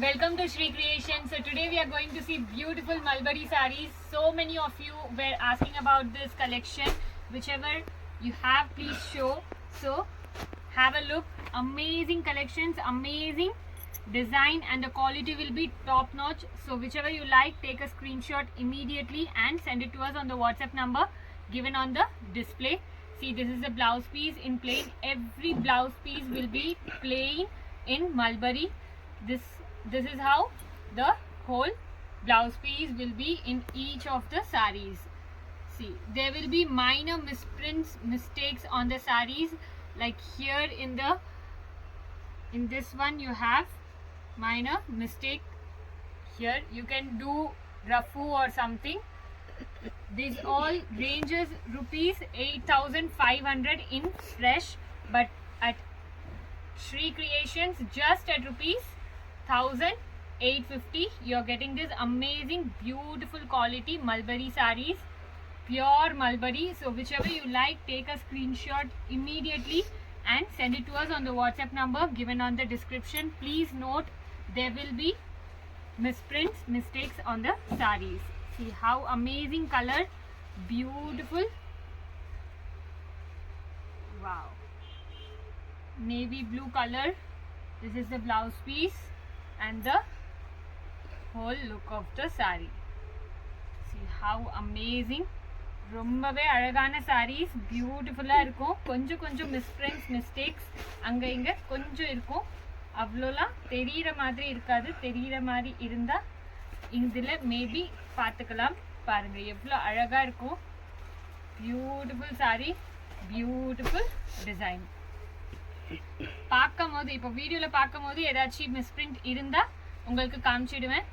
Welcome to Shri Creation. So today we are going to see beautiful Mulberry sarees. So many of you were asking about this collection. Whichever you have, please show. So have a look. Amazing collections, amazing design, and the quality will be top notch. So whichever you like, take a screenshot immediately and send it to us on the WhatsApp number given on the display. See, this is the blouse piece in plain. Every blouse piece will be plain in mulberry. This is how the whole blouse piece will be in each of the sarees. See, there will be minor mistakes on the sarees, like here in this one you have minor mistake. Here you can do rafu or something. This all ranges rupees 8,500 in fresh, but at Shri Creations just at rupees 1,850 you're getting this amazing beautiful quality mulberry sarees, pure mulberry. So whichever you like, take a screenshot immediately and send it to us on the WhatsApp number given on the description. Please note, there will be mistakes on the sarees. See how amazing color, beautiful. Wow, navy blue color. This is the blouse piece and the whole look of the saree. See how amazing. ரொம்பவே அழகான sarees, பியூட்டிஃபுல்லாக இருக்கும். கொஞ்சம் mistakes அங்கே இங்கே கொஞ்சம் இருக்கும். அவ்வளோலாம் தெரிகிற மாதிரி இருக்காது. தெரிகிற மாதிரி இருந்தால் இதில் மேபி பார்த்துக்கலாம். பாருங்கள் எவ்வளோ அழகாக இருக்கும். Beautiful saree, beautiful design. பார்க்கும் போது, இப்போ வீடியோவில் பார்க்கும் போது ஏதாச்சும் மிஸ்பிரிண்ட் இருந்தால் உங்களுக்கு காமிச்சிடுவேன்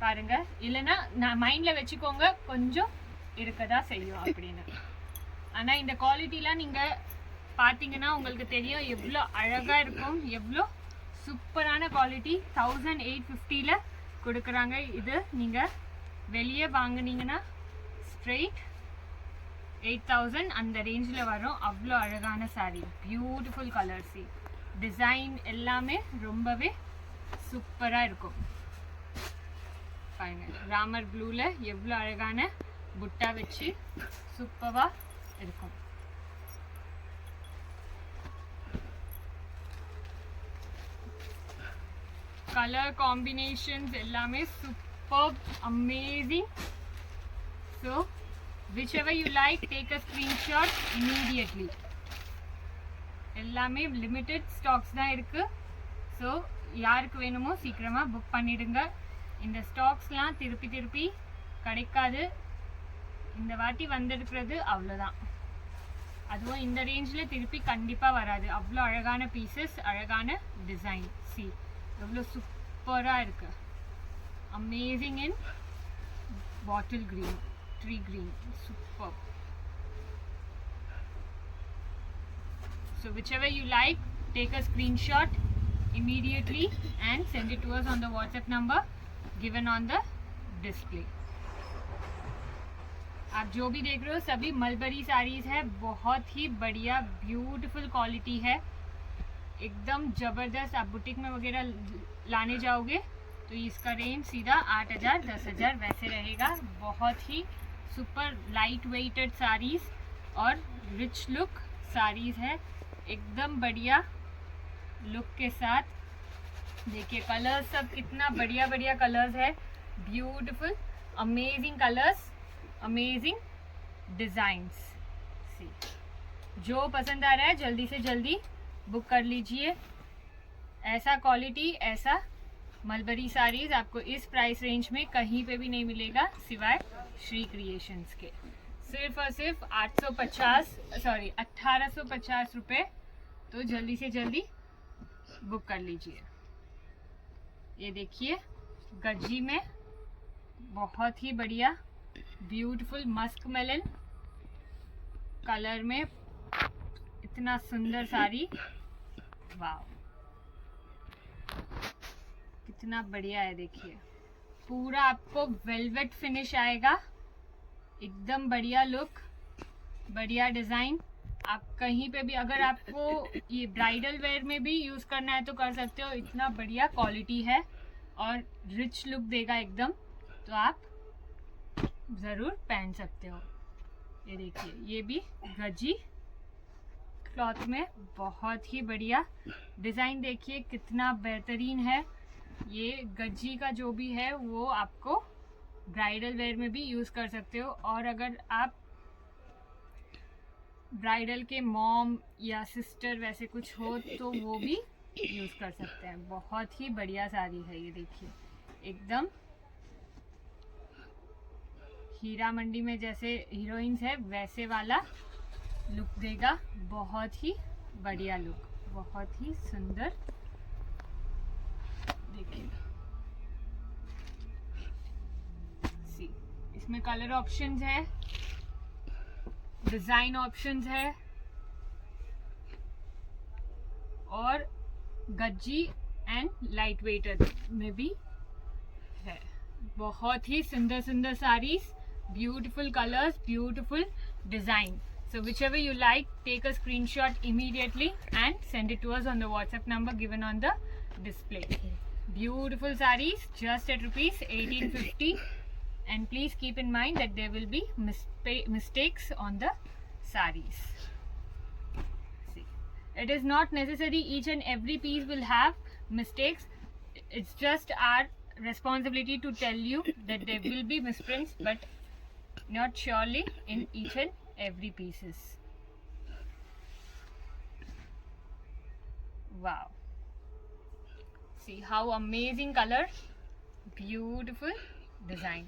பாருங்க. இல்லைன்னா நான் மைண்டில் வச்சுக்கோங்க, கொஞ்சம் இருக்கதா செய்யும் அப்படின்னு. ஆனால் இந்த குவாலிட்டிலாம் நீங்கள் பார்த்தீங்கன்னா உங்களுக்கு தெரியும் எவ்வளோ அழகாக இருக்கும், எவ்வளோ சூப்பரான குவாலிட்டி. 1,850 கொடுக்குறாங்க. இது நீங்கள் வெளியே வாங்கினீங்கன்னா ஸ்ட்ரெயிட் 8,000 அந்த ரேஞ்சில் வரும். அவ்வளோ அழகான சாரீ, பியூட்டிஃபுல் கலர்ஸி, டிசைன் எல்லாமே ரொம்பவே சூப்பராக இருக்கும். பாருங்க, ராமர் ப்ளூவில் எவ்வளோ அழகான புட்டா வச்சு சூப்பராக இருக்கும். கலர் காம்பினேஷன்ஸ் எல்லாமே super amazing. So whichever you like, take a screenshot immediately. எல்லாமே லிமிட்டட் ஸ்டாக்ஸ் தான் இருக்குது. ஸோ யாருக்கு வேணுமோ சீக்கிரமாக புக் பண்ணிடுங்க. இந்த ஸ்டாக்ஸ்லாம் திருப்பி கிடைக்காது. இந்த வாட்டி வந்திருக்கிறது அவ்வளோதான். அதுவும் இந்த ரேஞ்சில் திருப்பி கண்டிப்பாக வராது. அவ்வளோ அழகான பீசஸ், அழகான டிசைன். சி எவ்வளோ சூப்பராக இருக்குது. Amazing in bottle green, tree green, superb. So whichever you like, take a screenshot immediately and send it to us on the WhatsApp number given on the display. आप जो भी देख रहे हो सभी मलबरी साड़ीज है. बहुत ही बढ़िया ब्यूटीफुल क्वालिटी है, एकदम ज़बरदस्त. आप बुटीक में वगैरह लाने जाओगे तो इसका रेंज सीधा 8,000 10,000 वैसे रहेगा. बहुत ही सुपर लाइट वेटेड साड़ीज और रिच लुक साड़ीज है, एकदम बढ़िया लुक के साथ. देखिए कलर्स सब कितना बढ़िया कलर्स है. Beautiful amazing colours, amazing designs. See जो पसंद आ रहा है जल्दी से जल्दी बुक कर लीजिए. ऐसा क्वालिटी, ऐसा मलबरी साड़ीज़ आपको इस प्राइस रेंज में कहीं पे भी नहीं मिलेगा सिवाय श्री क्रिएशंस के. सिर्फ और सिर्फ 1850 रुपये. तो जल्दी से जल्दी बुक कर लीजिए. ये देखिए गज्जी में बहुत ही बढ़िया ब्यूटीफुल मस्क मेलन कलर में इतना सुंदर साड़ी. वाह कितना बढ़िया है. देखिए पूरा आपको वेलवेट फिनिश आएगा, एकदम बढ़िया लुक, बढ़िया डिज़ाइन. आप कहीं पे भी, अगर आपको ये ब्राइडल वेयर में भी यूज़ करना है तो कर सकते हो. इतना बढ़िया क्वालिटी है और रिच लुक देगा एकदम, तो आप ज़रूर पहन सकते हो। ये देखिए, ये भी गजी क्लॉथ में बहुत ही बढ़िया डिज़ाइन, देखिए कितना बेहतरीन है। ये गजी का जो भी है वो आपको ब्राइडल वेयर में भी यूज़ कर सकते हो, और अगर आप ब्राइडल के मॉम या सिस्टर वैसे कुछ हो तो वो भी यूज़ कर सकते हैं। बहुत ही बढ़िया साड़ी है ये, देखिए एकदम हीरा मंडी में जैसे हीरोइंस है वैसे वाला लुक देगा। बहुत ही बढ़िया लुक, बहुत ही सुंदर। देखिए इसमें कलर ऑप्शंस है, डिजाइन ऑप्शंस है, और गज्जी एंड लाइट वेट में भी है। बहुत ही सुंदर सुंदर saris, beautiful colours, beautiful design. So whichever you like, take a screenshot immediately and send it to us on the WhatsApp number given on the display. Beautiful sarees just at rupees 1850, and please keep in mind that there will be mistakes on the sarees. See, it is not necessary each and every piece will have mistakes. It's just our responsibility to tell you that there will be misprints, but not surely in each and every pieces. Wow, see how amazing color, beautiful design.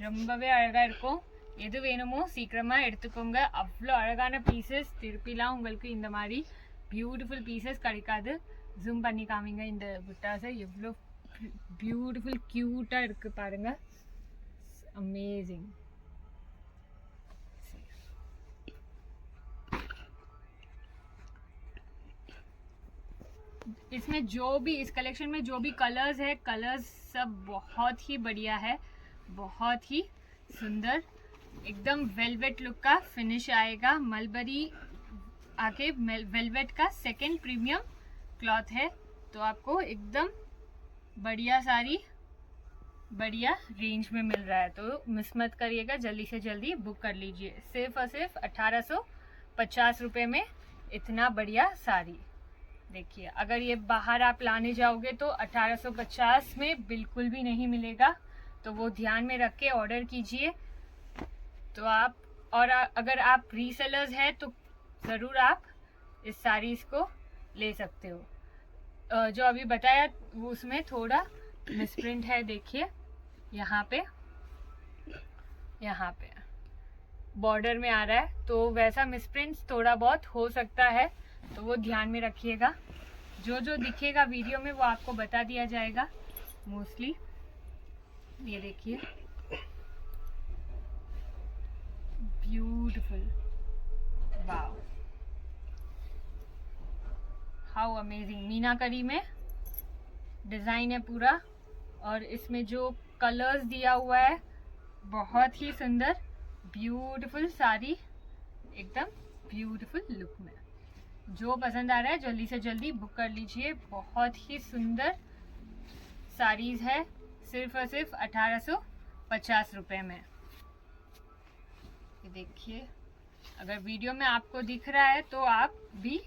ரொம்பவே அழகா இருக்கும். எது வேணுமோ சீக்கிரமா எடுத்துக்கோங்க. அவ்வளோ அழகான pieces, திருப்பிலாம் உங்களுக்கு இந்த மாதிரி பியூட்டிஃபுல் பீசஸ் கிடைக்காது. ஜூம் பண்ணி காமிங்க இந்த புட்டாஸை, எவ்வளோ பியூட்டிஃபுல் க்யூட்டாக இருக்குது பாருங்க. अमेजिंग। इसमें जो भी, इस कलेक्शन में जो भी कलर्स है, कलर्स सब बहुत ही बढ़िया है, बहुत ही सुंदर, एकदम वेलवेट लुक का फिनिश आएगा। मलबरी आके वेलवेट का सेकंड प्रीमियम क्लॉथ है, तो आपको एकदम बढ़िया साड़ी बढ़िया रेंज में मिल रहा है। तो मिस मत करिएगा, जल्दी से जल्दी बुक कर लीजिए। सिर्फ और सिर्फ 1850 रुपये में इतना बढ़िया साड़ी। देखिए, अगर ये बाहर आप लाने जाओगे तो 1850 में बिल्कुल भी नहीं मिलेगा, तो वो ध्यान में रख के ऑर्डर कीजिए। तो आप, और अगर आप रीसेलर्स हैं तो ज़रूर आप इस साड़ीज़ को ले सकते हो। जो अभी बताया वो उसमें थोड़ा मिसप्रिंट है, देखिए यहाँ पे बॉर्डर में आ रहा है, तो वैसा मिसप्रिंट थोड़ा बहुत हो सकता है, तो वो ध्यान में रखिएगा। जो जो दिखेगा वीडियो में वो आपको बता दिया जाएगा मोस्टली। ये देखिए, beautiful, wow, how amazing. Meenakari में डिज़ाइन है पूरा, और इसमें जो कलर्स दिया हुआ है बहुत ही सुंदर, ब्यूटीफुल साड़ी, एकदम ब्यूटीफुल लुक में। जो पसंद आ रहा है जल्दी से जल्दी बुक कर लीजिए। बहुत ही सुंदर साड़ीज़ है, सिर्फ और सिर्फ 1850 रुपये में। ये देखिए, अगर वीडियो में आपको दिख रहा है तो आप भी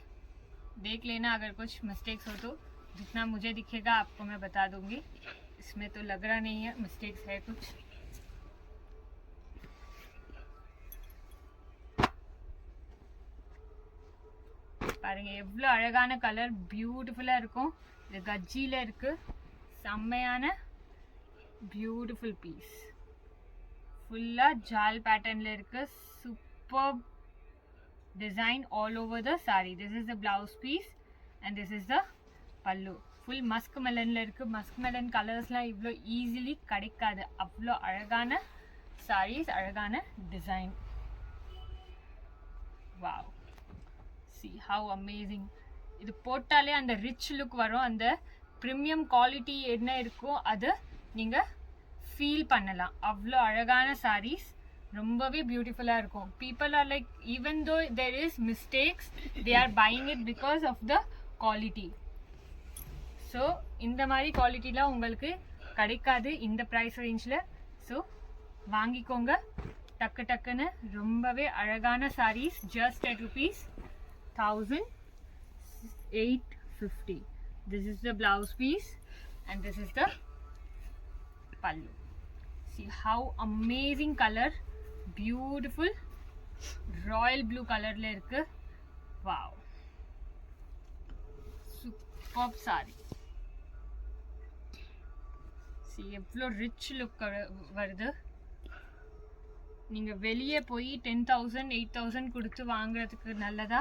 देख लेना, अगर कुछ मिस्टेक्स हो तो जितना मुझे दिखेगा आपको मैं बता दूंगी। इसमें तो लग रहा नहीं है मिस्टेक्स है कुछ। பாருங்க எவ்வளோ அழகான கலர், பியூட்டிஃபுல்லாக இருக்கும். இது கஜ்ஜியில் இருக்கு, செம்மையான பியூட்டிஃபுல் பீஸ், ஃபுல்லாக ஜால் பேட்டர்னில் இருக்கு. Super design all over the sari. This is the blouse piece and this is the pallu. Full Musk மெலனில் இருக்குது. மஸ்க் மெலன் கலர்ஸ்லாம் இவ்வளோ ஈஸிலி கிடைக்காது. அவ்வளோ அழகான சாரீஸ், அழகான design. Wow, see how amazing. இது போட்டாலே அந்த ரிச் லுக் வரும், அந்த ப்ரீமியம் குவாலிட்டி என்ன இருக்கோ அது நீங்கள் ஃபீல் பண்ணலாம். அவ்வளோ அழகான சாரீஸ், ரொம்பவே பியூட்டிஃபுல்லாக இருக்கும். People are like, even though there is mistakes, they are buying it because of the quality. So இந்த மாதிரி குவாலிட்டிலாம் உங்களுக்கு கிடைக்காது இந்த ப்ரைஸ் ரேஞ்சில். ஸோ வாங்கிக்கோங்க டக்கு டக்குன்னு. ரொம்பவே அழகான sarees just at ₹1850. This is the blouse piece and this is the pallu. See how amazing color, beautiful royal blue color la irukku. Wow, superb saree. See evlo rich look varudhu. நீங்கள் வெளியே போய் 10,000 8,000 கொடுத்து வாங்குறதுக்கு நல்லதா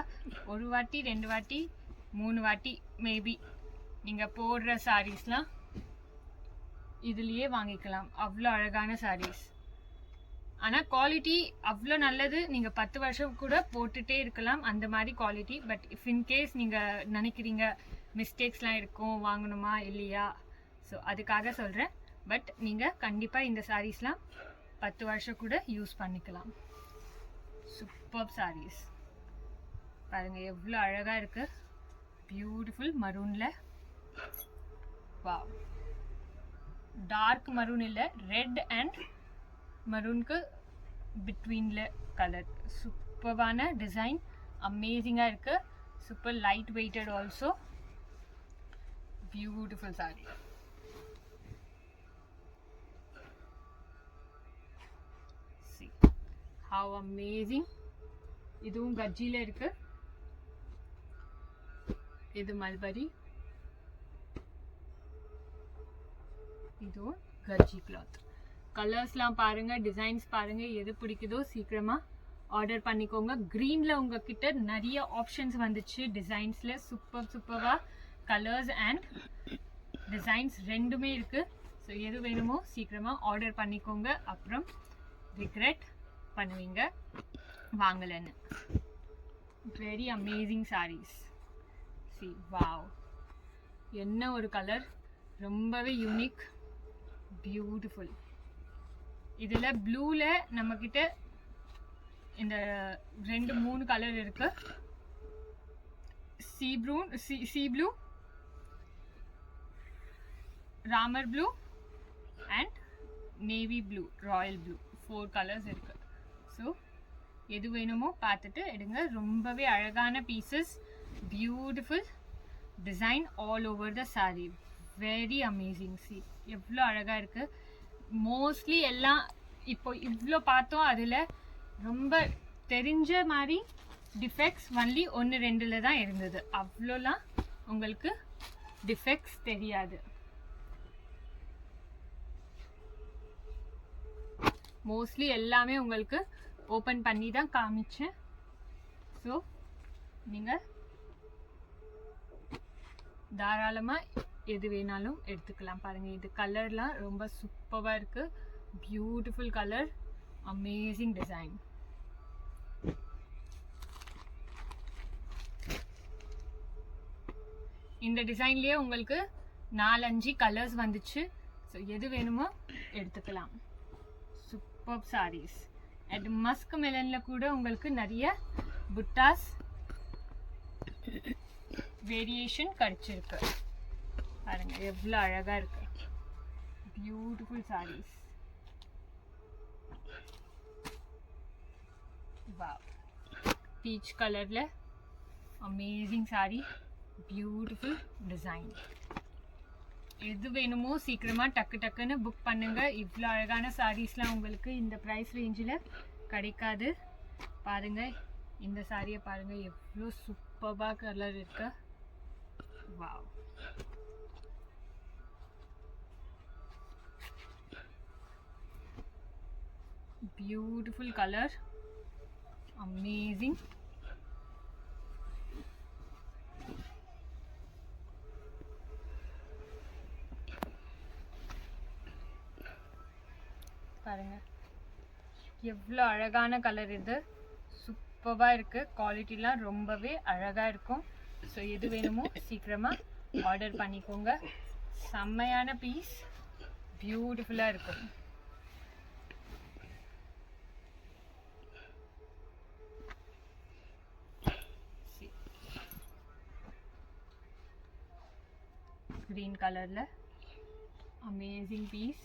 ஒரு வாட்டி 2 வாட்டி 3 வாட்டி மேபி நீங்கள் போடுற சாரீஸ்லாம் இதுலேயே வாங்கிக்கலாம். அவ்வளோ அழகான சாரீஸ். ஆனால் குவாலிட்டி அவ்வளோ நல்லது. நீங்கள் 10 வருஷம் கூட போட்டுகிட்டே இருக்கலாம் அந்த மாதிரி குவாலிட்டி. பட் இஃப் இன்கேஸ் நீங்கள் நினைக்கிறீங்க மிஸ்டேக்ஸ்லாம் இருக்கும் வாங்கணுமா இல்லையா, ஸோ அதுக்காக சொல்கிறேன். பட் நீங்கள் கண்டிப்பாக இந்த சாரீஸ்லாம் 10 வருஷம் கூட யூஸ் பண்ணிக்கலாம். சூப்பர் சாரீஸ் பாருங்கள் எவ்வளோ அழகாக இருக்குது. பியூட்டிஃபுல் மரூனில். வாவ், டார்க் மரூன் இல்லை, ரெட் அண்ட் மரூனுக்கு பிட்வீனில் கலர். சூப்பரான டிசைன், அமேசிங்காக இருக்குது. Super light weighted also. Beautiful sari. How amazing. இதுவும் கஜ்ஜில இருக்கு. இது மல்பரி, இதுவும் கஜ்ஜி கிளாத். கலர்ஸ்லாம் பாருங்க, டிசைன்ஸ் பாருங்க, எது பிடிக்குதோ சீக்கிரமா ஆர்டர் பண்ணிக்கோங்க. கிரீன்ல உங்ககிட்ட நிறைய ஆப்ஷன்ஸ் வந்துச்சு டிசைன்ஸ்ல. சூப்பர்வா கலர்ஸ் அண்ட் டிசைன்ஸ் ரெண்டுமே இருக்கு. ஸோ எது வேணுமோ சீக்கிரமா ஆர்டர் பண்ணிக்கோங்க. அப்புறம் ரிக்ரெட் பண்ணுவீங்க வாங்கலன்னு. Very amazing saris. See wow, என்ன ஒரு கலர், ரொம்பவே யூனிக், பியூட்டிஃபுல். இதில் ப்ளூவில் நம்மக்கிட்ட இந்த 2-3 கலர் இருக்கு. C blue, Ramar blue and navy blue, Royal blue, 4 colours இருக்கு. ஸோ எது வேணுமோ பார்த்துட்டு எடுங்க. ரொம்பவே அழகான pieces, beautiful design all over த சாரீ. Very amazing. சி எவ்வளோ அழகாக இருக்குது. மோஸ்ட்லி எல்லாம் இப்போ இவ்வளோ பார்த்தோம், அதில் ரொம்ப தெரிஞ்ச மாதிரி டிஃபெக்ட்ஸ் ஒன்லி 1-2 தான் இருந்தது. அவ்வளோலாம் உங்களுக்கு டிஃபெக்ட்ஸ் தெரியாது. மோஸ்ட்லி எல்லாமே உங்களுக்கு ஓப்பன் பண்ணி தான் காமிச்சேன். ஸோ நீங்கள் தாராளமாக எது வேணாலும் எடுத்துக்கலாம். பாருங்கள், இது கலர்லாம் ரொம்ப சூப்பராக இருக்குது. Beautiful colour, amazing design. இந்த டிசைன்லேயே உங்களுக்கு 4-5 கலர்ஸ் வந்துச்சு. ஸோ எது வேணுமோ எடுத்துக்கலாம். சூப்பர் சாரீஸ். அண்ட் மஸ்க் மெலனில் கூட உங்களுக்கு நிறைய புட்டாஸ் வேரியேஷன் கிடைச்சிருக்கு. பாருங்க எவ்வளோ அழகாக இருக்கு. பியூட்டிஃபுல் சாரீஸ். வாவ், பீச் கலரில் அமேசிங் சாரீ, பியூட்டிஃபுல் டிசைன். எது வேணுமோ சீக்கிரமாக டக்குன்னு புக் பண்ணுங்க. இவ்வளோ அழகான சாரீஸ்லாம் உங்களுக்கு இந்த ப்ரைஸ் ரேஞ்சில் கிடைக்காது. பாருங்கள், இந்த சாரியை பாருங்கள் எவ்வளோ சூப்பராக கலர் இருக்கு. Wow, beautiful colour, amazing. பாருங்க எவ்வளோ அழகான கலர். இது சூப்பராக இருக்குது. குவாலிட்டிலாம் ரொம்பவே அழகாக இருக்கும். ஸோ எது வேணுமோ சீக்கிரமாக ஆர்டர் பண்ணிக்கோங்க. செம்மையான பீஸ், பியூட்டிஃபுல்லாக இருக்கும். green color la amazing piece.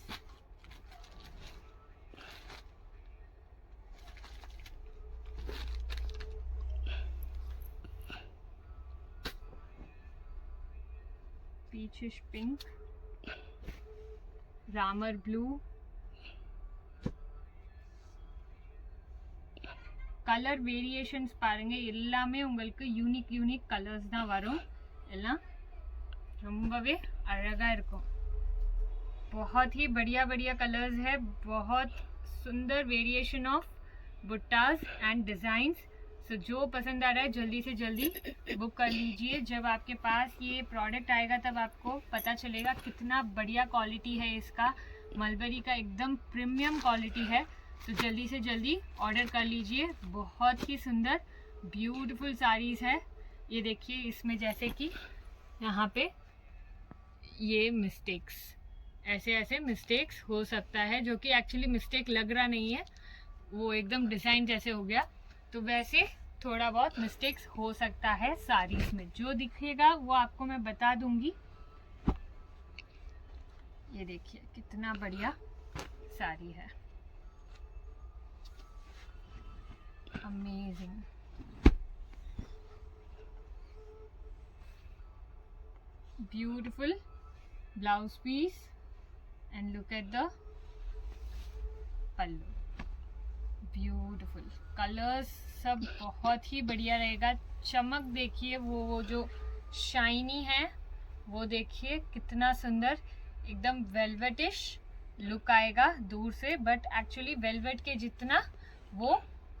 Peachish pink, ramar blue, colour variations பாருங்க, எல்லாமே உங்களுக்கு யூனிக் கலர்ஸ் தான் வரும். எல்லாம் ரொம்பவே அழகா இருக்கும். बहुत ही बढ़िया कलर्स है, बहुत सुंदर वेरिएशन ऑफ बुट्टास एंड डिज़ाइंस. सो जो पसंद आ रहा है जल्दी से जल्दी बुक कर लीजिए. जब आपके पास ये प्रोडक्ट आएगा तब आपको पता चलेगा कितना बढ़िया क्वालिटी है इसका. मलबरी का एकदम प्रीमियम क्वालिटी है. तो जल्दी से जल्दी ऑर्डर कर लीजिए. बहुत ही सुंदर ब्यूटीफुल साड़ीज़ है. ये देखिए, इसमें जैसे कि यहाँ पे ये मिस्टेक्स, ऐसे मिस्टेक्स हो सकता है, जो कि एक्चुअली मिस्टेक लग रहा नहीं है, वो एकदम डिज़ाइन जैसे हो गया. तो वैसे थोड़ा बहुत मिस्टेक्स हो सकता है साड़ीज़ में. जो दिखेगा वो आपको मैं बता दूंगी. ये देखिए कितना बढ़िया साड़ी है, amazing. Beautiful blouse piece and look at the pallu. Beautiful colours सब बहुत ही बढ़िया रहेगा. चमक देखिए, वो जो शाइनी है वो देखिए कितना सुंदर, एकदम वेलवेटिश लुक आएगा दूर से, बट एक्चुअली वेलवेट के जितना वो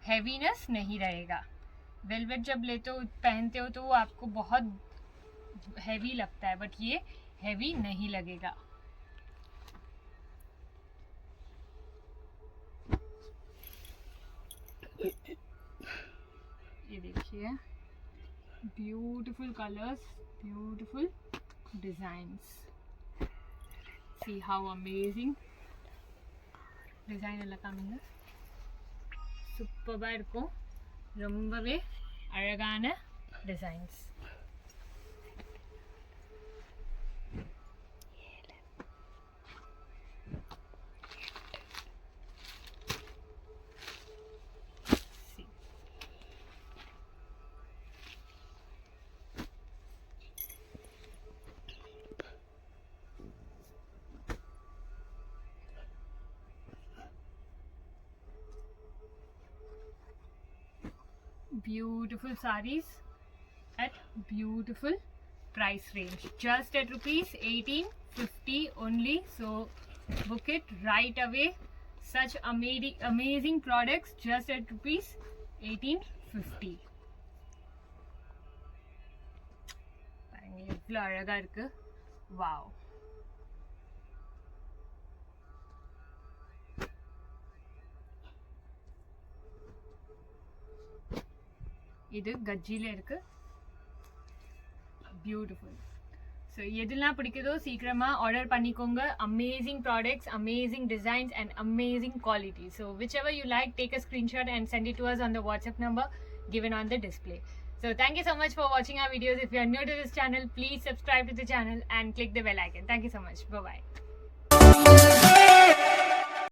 हैवीनेस नहीं रहेगा. वेलवेट जब लेते हो पहनते हो तो वो आपको बहुत हैवी लगता है, बट ये हैवी नहीं लगेगा. ये देखिए beautiful colours, beautiful designs. See how amazing design எல்லாம் காமிங்க. சூப்பராக இருக்கும், ரொம்பவே அழகான designs. Beautiful sarees at beautiful price range, just at rupees 1850 only. So book it right away. Such amazing products just at rupees 1850. எவ்வளோ அழகா இருக்கு. வாவ். இது கஜ்ஜில இருக்கு, பியூட்டிஃபுல். ஸோ எதெல்லாம் பிடிக்குதோ சீக்கிரமா ஆர்டர் பண்ணிக்கோங்க. Amazing products, amazing designs and amazing quality. So which ever you like, take a screenshot and send it to us on the WhatsApp number given on the display. So thank you so much for watching our videos. If you are new to this channel, please subscribe to the channel and click the bell icon. Thank you so much. Bye bye.